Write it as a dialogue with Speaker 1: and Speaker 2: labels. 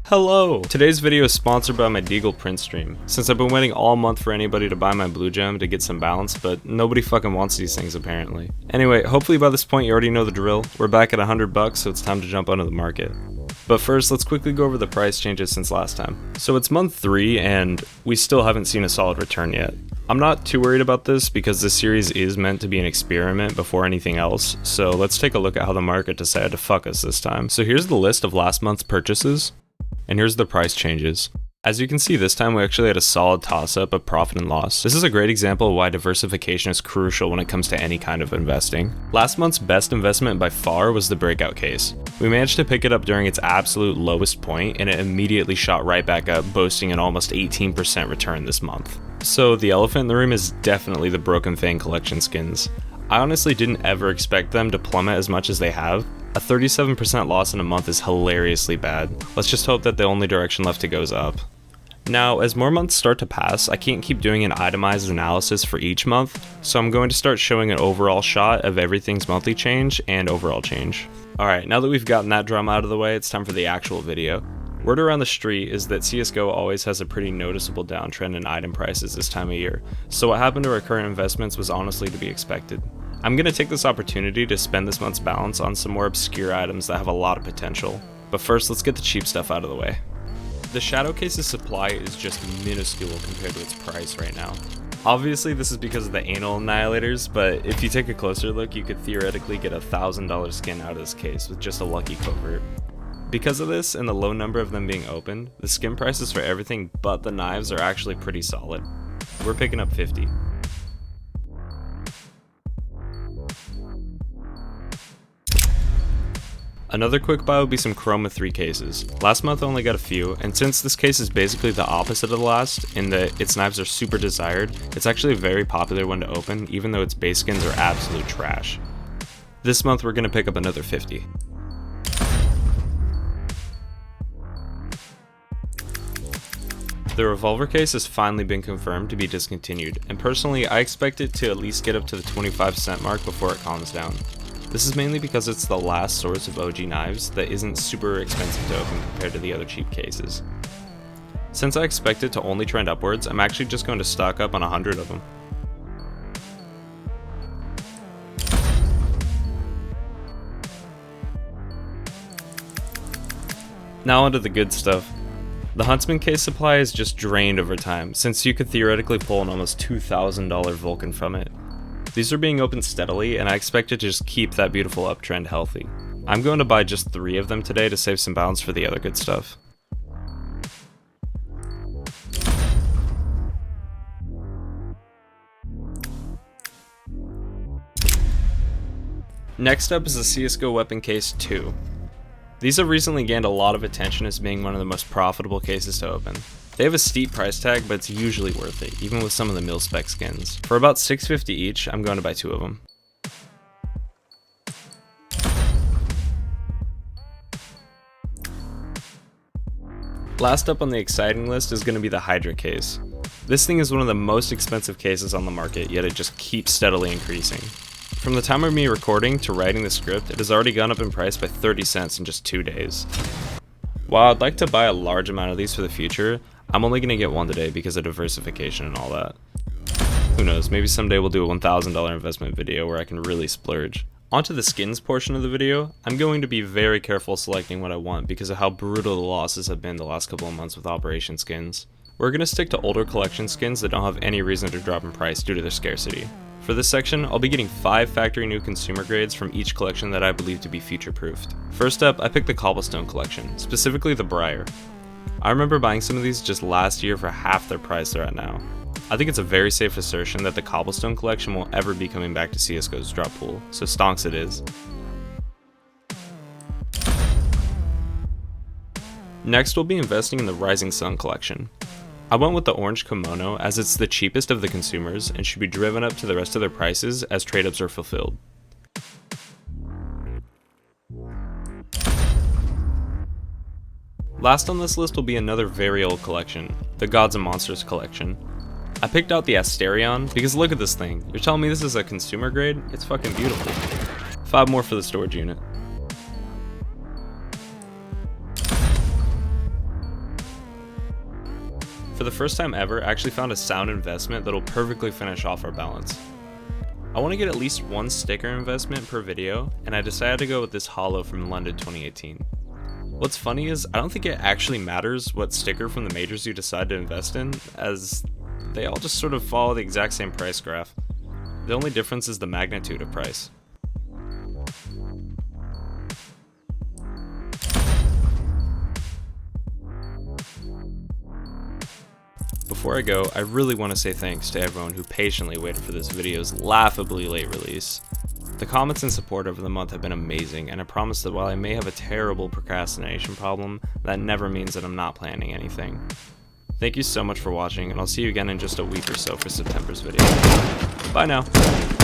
Speaker 1: Hello! Today's video is sponsored by my Deagle print stream, since I've been waiting all month for anybody to buy my blue gem to get some balance, but nobody fucking wants these things apparently. Anyway, hopefully by this point you already know the drill. We're back at $100, so it's time to jump onto the market. But first, let's quickly go over the price changes since last time. So it's month 3 and we still haven't seen a solid return yet. I'm not too worried about this because this series is meant to be an experiment before anything else, so let's take a look at how the market decided to fuck us this time. So here's the list of last month's purchases, and here's the price changes. As you can see, this time we actually had a solid toss-up of profit and loss. This is a great example of why diversification is crucial when it comes to any kind of investing. Last month's best investment by far was the breakout case. We managed to pick it up during its absolute lowest point, and it immediately shot right back up, boasting an almost 18% return this month. So the elephant in the room is definitely the Broken Fang collection skins. I honestly didn't ever expect them to plummet as much as they have. A 37% loss in a month is hilariously bad. Let's just hope that the only direction left to go is up. Now, as more months start to pass, I can't keep doing an itemized analysis for each month, so I'm going to start showing an overall shot of everything's monthly change and overall change. Alright, now that we've gotten that drama out of the way, it's time for the actual video. Word around the street is that CSGO always has a pretty noticeable downtrend in item prices this time of year, so what happened to our current investments was honestly to be expected. I'm going to take this opportunity to spend this month's balance on some more obscure items that have a lot of potential, but first let's get the cheap stuff out of the way. The Shadow Case's supply is just minuscule compared to its price right now. Obviously this is because of the anal annihilators, but if you take a closer look you could theoretically get a $1,000 skin out of this case with just a lucky covert. Because of this and the low number of them being opened, the skin prices for everything but the knives are actually pretty solid. We're picking up 50. Another quick buy would be some Chroma 3 cases. Last month I only got a few, and since this case is basically the opposite of the last, in that its knives are super desired, it's actually a very popular one to open, even though its base skins are absolute trash. This month we're going to pick up another 50. The Revolver Case has finally been confirmed to be discontinued, and personally I expect it to at least get up to the 25% mark before it calms down. This is mainly because it's the last source of OG knives that isn't super expensive to open compared to the other cheap cases. Since I expect it to only trend upwards, I'm actually just going to stock up on 100 of them. Now onto the good stuff. The Huntsman Case supply is just drained over time, since you could theoretically pull an almost $2,000 Vulcan from it. These are being opened steadily, and I expect it to just keep that beautiful uptrend healthy. I'm going to buy just 3 of them today to save some balance for the other good stuff. Next up is the CSGO Weapon Case 2. These have recently gained a lot of attention as being one of the most profitable cases to open. They have a steep price tag, but it's usually worth it, even with some of the mil-spec skins. For about $650 each, I'm going to buy 2 of them. Last up on the exciting list is going to be the Hydra case. This thing is one of the most expensive cases on the market, yet it just keeps steadily increasing. From the time of me recording to writing the script, it has already gone up in price by 30 cents in just 2 days. While I'd like to buy a large amount of these for the future, I'm only going to get 1 today because of diversification and all that. Who knows, maybe someday we'll do a $1,000 investment video where I can really splurge. Onto the skins portion of the video, I'm going to be very careful selecting what I want because of how brutal the losses have been the last couple of months with Operation skins. We're going to stick to older collection skins that don't have any reason to drop in price due to their scarcity. For this section, I'll be getting 5 factory new consumer grades from each collection that I believe to be future-proofed. First up, I picked the Cobblestone collection, specifically the Briar. I remember buying some of these just last year for half their price they're at now. I think it's a very safe assertion that the Cobblestone collection won't ever be coming back to CSGO's drop pool, so stonks it is. Next, we'll be investing in the Rising Sun collection. I went with the orange Kimono as it's the cheapest of the consumers and should be driven up to the rest of their prices as trade-ups are fulfilled. Last on this list will be another very old collection, the Gods and Monsters collection. I picked out the Asterion because look at this thing. You're telling me this is a consumer grade? It's fucking beautiful. 5 more for the storage unit. For the first time ever, I actually found a sound investment that'll perfectly finish off our balance. I want to get at least one sticker investment per video, and I decided to go with this Holo from London 2018. What's funny is, I don't think it actually matters what sticker from the majors you decide to invest in, as they all just sort of follow the exact same price graph. The only difference is the magnitude of price. Before I go, I really want to say thanks to everyone who patiently waited for this video's laughably late release. The comments and support over the month have been amazing, and I promise that while I may have a terrible procrastination problem, that never means that I'm not planning anything. Thank you so much for watching, and I'll see you again in just a week or so for September's video. Bye now!